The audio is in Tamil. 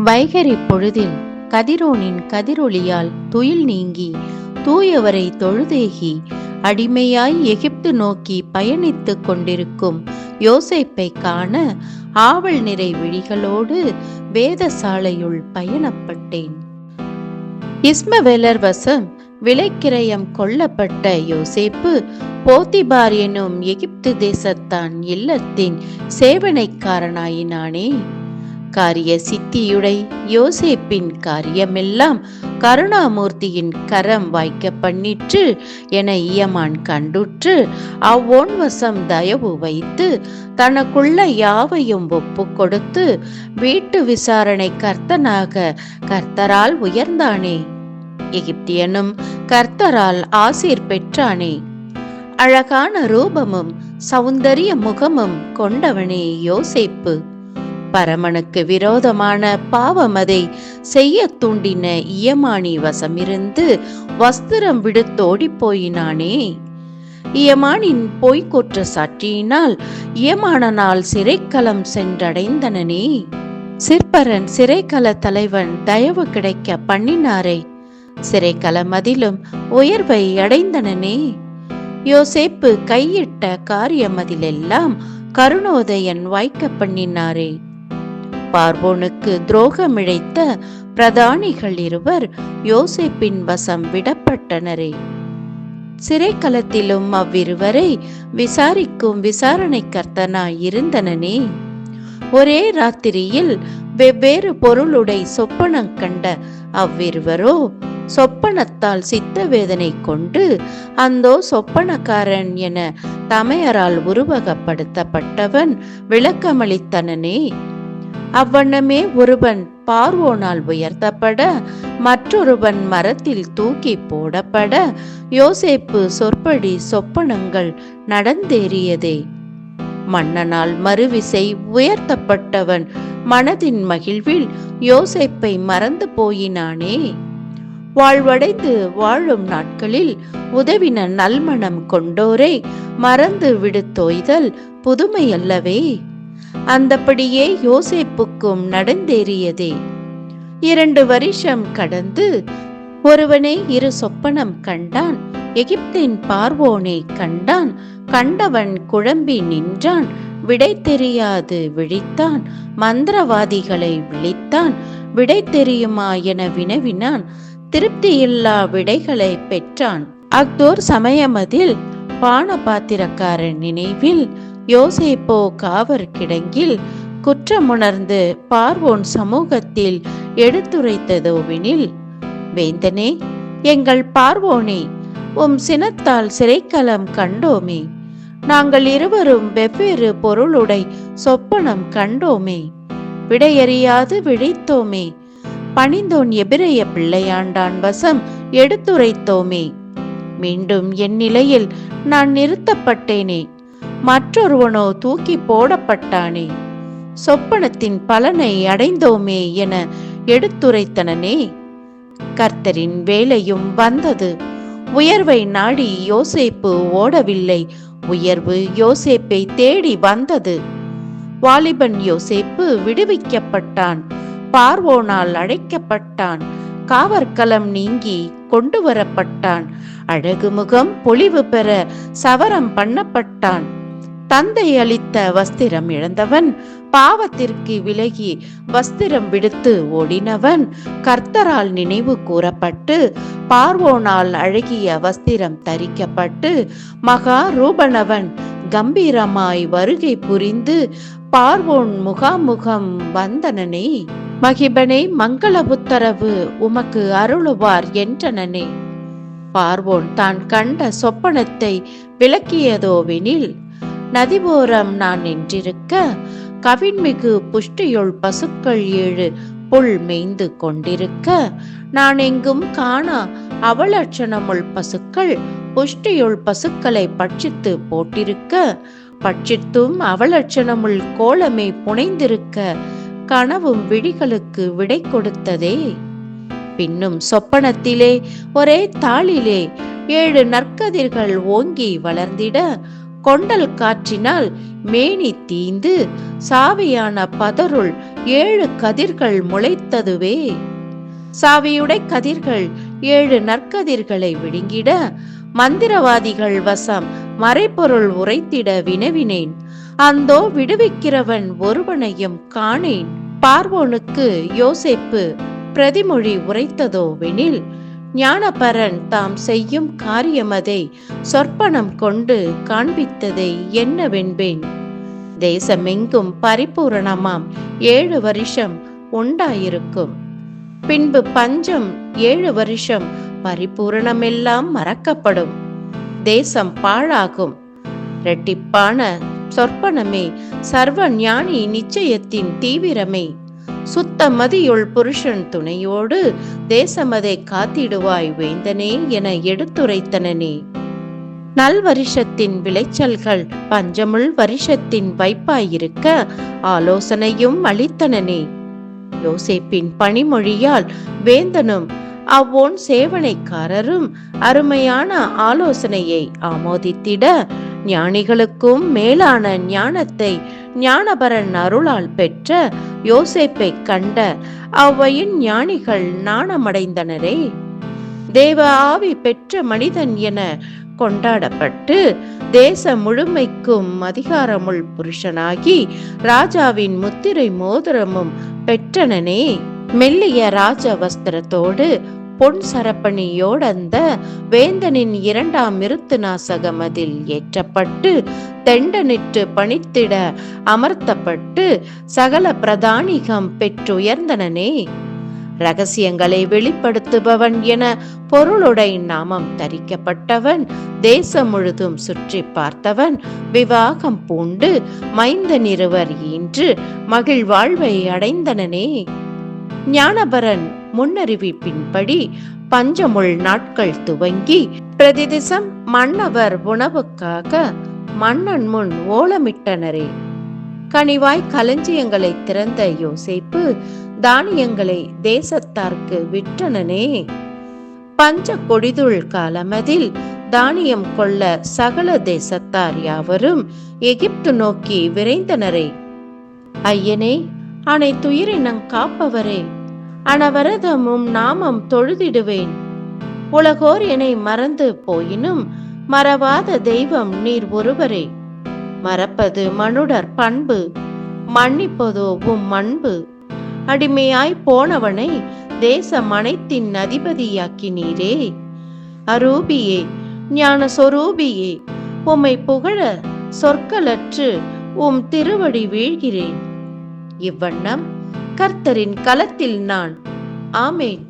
வைகரி பொழுதில் கதிரோனின் கதிரொளியால் துயில் நீங்கி தூயவரை தொழுதேகி அடிமையாய் எகிப்து நோக்கி பயணித்துக் கொண்டிருக்கும் யோசேப்பை காண ஆவல் நிறை விழிகளோடு வேதசாலையுள் பயணப்பட்டேன். இஸ்மவேலர் வசம் விலைக்கிரயம் கொள்ளப்பட்ட யோசேப்பு போத்திபார் எனும் எகிப்து தேசத்தான் இல்லத்தின் சேவனைக்காரனாயினானே. காரிய சித்தியுடை யோசேப்பின் காரியமெல்லாம் கருணாமூர்த்தியின் கரம் வாய்க்க பண்ணிற்று என இயமான் கண்டுற்று அவ்வோன் வசம் தயவு வைத்து தனக்குள்ள யாவையும் ஒப்பு கொடுத்து வீட்டு விசாரணை கர்த்தனாக கர்த்தரால் உயர்ந்தானே. எகிப்தியனும் கர்த்தரால் ஆசீர் பெற்றானே. அழகான ரூபமும் சௌந்தரிய முகமும் கொண்டவனே யோசேப்பு. பரமனுக்கு விரோதமான பாவமதை செய்ய தூண்டின இயமானி வசமிருந்து வஸ்திரம் விடுத்தோடி போயினானே. இயமானின் பொய்க்குற்ற சாட்சியினால் இயமானனால் சிறைக்களம் சென்றடைந்தனனே. சிற்பரன் சிறைக்கள தலைவன் தயவு கிடைக்க பண்ணினாரே. சிறைக்கள மதிலும் உயர்வை அடைந்தனனே. யோசேப்பு கையிட்ட காரியமதிலெல்லாம் கருணோதயன் வாய்க்க பண்ணினாரே. பார்வோனுக்கு துரோகமிழைத்த பிரதானிகள் இருவர் யோசேப்பின் வசம் விடப்பட்டனரே. சிறைக்களத்திலும் அவ்விருவரை விசாரிக்கும் விசாரணை கர்த்தனாய் இருந்தனனே. ஒரே ராத்திரியில் வெவ்வேறு பொருளுடை சொப்பனம் கண்ட அவ்விருவரோ சொப்பனத்தால் சித்த வேதனை கொண்டு அந்தோ சொப்பனக்காரன் என தமையரால் உருவகப்படுத்தப்பட்டவன் விளக்கமளித்தனனே. அவ்வண்ணமே ஒருவன் பார்வோனால் உயர்த்தப்பட மற்றொருவன் மரத்தில் தூக்கி போடப்பட யோசேப்பு சொற்படி சொப்பனங்கள் நடந்தேறியதே. மன்னனால் மறுவிசை உயர்த்தப்பட்டவன் மனதின் மகிழ்வில் யோசேப்பை மறந்து போயினானே. வாழ்வடைந்து வாழும் நாட்களில் உதவின நல்மணம் கொண்டோரை மறந்து விடுத்தோய்தல் புதுமையல்லவே. அந்தபடியே யோசேப்புக்கும் நடந்தேறியதே. 2 வருஷம் கடந்து ஒருவனே இரு சொப்பனம் கண்டான். எகிப்தின் பார்வோனே கண்டான். கண்டவன் குழம்பி நின்றான். விடை தெரியாது விழித்தான். மந்திரவாதிகளை விழித்தான். விடை தெரியுமா என வினவினான். திருப்தியில்லா விடைகளை பெற்றான். அக்தோர் சமயமதில் பான பாத்திரக்காரன் நினைவில் யோசேப்போ காவர் கிடங்கில் குற்றமுணர்ந்து பார்வோன் சமூகத்தில் எடுத்துரைத்ததோவெனில், வேந்தனே, எங்கள் பார்வோனே, உம் சினத்தால் சிறைக்களம் கண்டோமே. நாங்கள் இருவரும் வெவ்வேறு பொருளுடை சொப்பனம் கண்டோமே. விடையறியாது விழித்தோமே. பணிந்தோன் எபிரெய பிள்ளையாண்டான் வசம் எடுத்துரைத்தோமே. மீண்டும் என் நிலையில் நான் நிறுத்தப்பட்டேனே. மற்றொருவனோ தூக்கி போடப்பட்டானே. சொப்பனத்தின் பலனை அடைந்தோமே என எடுத்துரைத்தனனே. கர்த்தரின் வேலையும் வந்தது. உயர்வை நாடி யோசேப்பு ஓடவில்லை. உயர்வு யோசேப்பை தேடி வந்தது. வாலிபன் யோசேப்பு விடுவிக்கப்பட்டான். பார்வோனால் அழைக்கப்பட்டான். காவற்களம் நீங்கி கொண்டு வரப்பட்டான். அழகு முகம் பொலிவு பெற சவரம் பண்ணப்பட்டான். தந்தை அளித்த வஸ்திரம் இழந்தவன், பாவத்திற்கு விலகி வஸ்திரம் விடுத்து ஓடினவன், கர்த்தரால் நினைவு கூறப்பட்டு பார்வோனால் அழகிய வஸ்திரம் தரிக்கப்பட்டு மகா ரூபனவன் கம்பீரமாய் வருகை புரிந்து பார்வோன் முகாமுகம் வந்தனனே. மகிபனை மங்கள உத்தரவு உமக்கு அருளுவார் என்றனனே. பார்வோன் தான் கண்ட சொப்பனத்தை விளக்கியதோவெனில், நதிபோரம் நான் நின்றிருக்க கவின்மிகு புஷ்டியுள் பசுக்கள் 7 புல் மேய்ந்து கொண்டிருக்க, நான் எங்கும் காணா அவலட்சணமுள் பசுக்கள் புஷ்டியுள் பசுக்களை பட்சித்து போட்டிருக்க, பட்சித்தும் அவலட்சணமுள் கோலமே புனைந்திருக்க கனவும் விழிகளுக்கு விடை கொடுத்ததே. பின்னும் சொப்பனத்திலே ஒரே தாளிலே 7 நற்கதிர்கள் ஓங்கி வளர்ந்திட கொண்டல் காற்றினால் மேனி தீந்து சாவியான பதருள் 7 கதிர்கள் முளைத்ததுவே. சாவியுடை கதிர்கள் 7 நற்கதிர்களை விழுங்கிட மந்திரவாதிகள் வசம் மறைபொருள் உரைத்திட வினவினேன். அந்தோ விடுவிக்கிறவன் ஒருவனையும் காணேன். பார்வோனுக்கு யோசேப்பு பிரதிமொழி உரைத்ததோவெனில், ஞானபரன் தாம் செய்யும் காரியமதை சொற்பனம் கொண்டு காண்பித்ததை என்னவென்பேன். தேசமெங்கும் பரிபூரணமாம் 7 வருஷம் உண்டாயிருக்கும். பின்பு பஞ்சம் 7 வருஷம் பரிபூரணமெல்லாம் மறக்கப்படும். தேசம் பாழாகும். இரட்டிப்பான சொற்பனமே, சர்வ ஞானி நிச்சயத்தின் தீவிரமே. சுத்த மதியுள் புருஷன் துணையோடு தேசமதை காத்திடுவாய் வேந்தனே என எடுத்துரைத்தனனே. நல் வருஷத்தின் விளைச்சல்கள் பஞ்சமுள் வருஷத்தின் வைப்பாயிருக்க ஆலோசனையும் அளித்தனனே. யோசேப்பின் பணிமொழியால் வேந்தனும் அவ்வோன் சேவனைக்காரரும் அருமையான ஆலோசனையை ஆமோதித்திட, ஞானிகளுக்கும் மேலான ஞானத்தை ஞானபரன் அருளால் பெற்ற யோசேப்பை கண்ட அவ்வையின் ஞானிகள் நாணமடைந்தனரே. தேவ ஆவி பெற்ற மனிதன் என கொண்டாடப்பட்டு தேசம் முழுமைக்கும் அதிகாரமுள் புருஷனாகி ராஜாவின் முத்திரை மோதிரமும் பெற்றனனே. மெல்லிய ராஜ வஸ்திரத்தோடு பொன் சரப்பணியோடந்த வேந்தனின் 2ஆம் மிருத்து நாசகம் அதில் ஏற்றப்பட்டு தெண்டனிட்டு பணித்திட அமர்த்தப்பட்டு சகல பிரதானிகம் பெற்றுயர்ந்தனனே. இரகசியங்களை வெளிப்படுத்துபவன் என பொருளுடை நாமம் தரிக்கப்பட்டவன், தேசம் முழுதும் சுற்றி பார்த்தவன், விவாகம் பூண்டு மைந்தன் 2 ஈன்று மகிழ்வாழ்வை அடைந்தனனே. ஞானபரன் முன்னறிவிப்பின்படி பஞ்சமுள் நாட்கள் துவங்கி பிரதிதிசம் மன்னவர் உணவுக்காக மன்னன் முன் ஓலமிட்டனரே. கனிவாய் களஞ்சியங்களை திறந்த யோசேப்பு தானியங்களை தேசத்தார்க்கு விற்றனனே. பஞ்ச கொடிதுள் காலமதில் தானியம் கொள்ள சகல தேசத்தார் யாவரும் எகிப்து நோக்கி விரைந்தனரே. ஐயனே, அனைத்துயிரினம் காப்பவரே, அனவரதமும் நாமம் தொழுதிடுவேன். உலகோர் என்னை மறந்து போயினும் மறவாத தெய்வம் நீர் ஒருவரே. மறப்பது மனுடர் பண்பு, மன்னிப்பதோ உம் அன்பு. அடிமையாய் போனவனை தேசம் அனைத்தின் அதிபதியாக்கினீரே. அரூபியே, ஞான சொரூபியே, உம்மை புகழ சொற்களற்று உம் திருவடி வீழ்கிறேன். இவ்வண்ணம் கர்த்தரின் களத்தில் நான். ஆமென்.